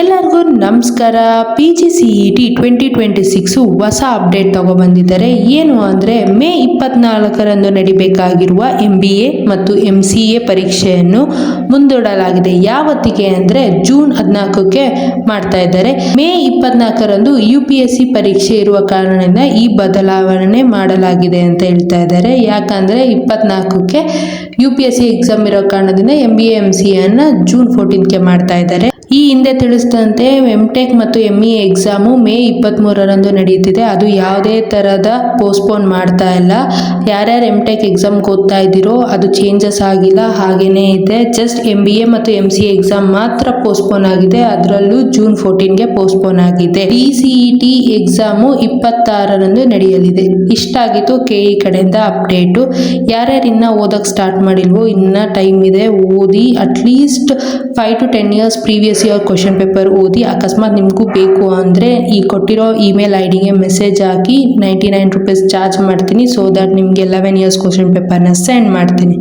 ಎಲ್ಲರಿಗೂ ನಮಸ್ಕಾರ. PGCET 2026 ಹೊಸ ಅಪ್ಡೇಟ್ ತಗೊಬಂದಿದ್ದಾರೆ. ಏನು ಅಂದರೆ ಮೇ 24ರಂದು ನಡಿಬೇಕಾಗಿರುವ MBA ಮತ್ತು MCA ಪರೀಕ್ಷೆಯನ್ನು ಮುಂದೂಡಲಾಗಿದೆ. ಯಾವತ್ತಿಗೆ ಅಂದರೆ ಜೂನ್ 14ಕ್ಕೆ ಮಾಡ್ತಾ ಇದ್ದಾರೆ. ಮೇ 24ರಂದು UPSC ಪರೀಕ್ಷೆ ಇರುವ ಕಾರಣದಿಂದ ಈ ಬದಲಾವಣೆ ಮಾಡಲಾಗಿದೆ ಅಂತ ಹೇಳ್ತಾ ಇದ್ದಾರೆ. ಯಾಕಂದರೆ 24ಕ್ಕೆ UPSC ಎಕ್ಸಾಮ್ ಇರೋ ಕಾರಣದಿಂದ MBA MCA ಅನ್ನ ಜೂನ್ 14ಕ್ಕೆ ಮಾಡ್ತಾ ಇದ್ದಾರೆ. ಈ ಹಿಂದೆ ತಿಳಿಸಿದಂತೆ MTech ಮತ್ತು ME ಎಕ್ಸಾಮು ಮೇ 23ರಂದು ನಡೆಯುತ್ತಿದೆ. ಅದು ಯಾವುದೇ ಥರದ ಪೋಸ್ಟ್ಪೋನ್ ಮಾಡ್ತಾ ಇಲ್ಲ. ಯಾರ್ಯಾರು MTech ಎಕ್ಸಾಮ್ಗೆ ಓದ್ತಾ ಇದ್ದೀರೋ ಅದು ಚೇಂಜಸ್ ಆಗಿಲ್ಲ, ಹಾಗೇನೇ ಇದೆ. ಜಸ್ಟ್ MBA ಮತ್ತು MCA ಎಕ್ಸಾಮ್ ಮಾತ್ರ ಪೋಸ್ಟ್ಪೋನ್ ಆಗಿದೆ. ಅದರಲ್ಲೂ ಜೂನ್ 14ಗೆ ಪೋಸ್ಟ್ಪೋನ್ ಆಗಿದೆ. DCET ಎಕ್ಸಾಮು 26ರಂದು ನಡೆಯಲಿದೆ. ಇಷ್ಟಾಗಿತ್ತು KE ಕಡೆಯಿಂದ ಅಪ್ಡೇಟು. ಯಾರ್ಯಾರು ಇನ್ನ ಓದಕ್ಕೆ ಸ್ಟಾರ್ಟ್ ಮಾಡಿಲ್ವೋ ಇನ್ನ ಟೈಮ್ ಇದೆ, ಓದಿ. At least 5 to 10 years previous year question paper ಓದಿ. ಅಕಸ್ಮಾತ್ ನಿಮಗೂ ಬೇಕು ಅಂದರೆ ಈ ಕೊಟ್ಟಿರೋ ಇಮೇಲ್ ಐಡಿಗೆ ಮೆಸೇಜ್ ಹಾಕಿ $99 ಚಾರ್ಜ್ ಮಾಡ್ತೀನಿ. ಸೊ ದಟ್ ನಿಮಗೆ 11 years ಕ್ವಶನ್ ಪೇಪರ್ನ ಸೆಂಡ್ ಮಾಡ್ತೀನಿ.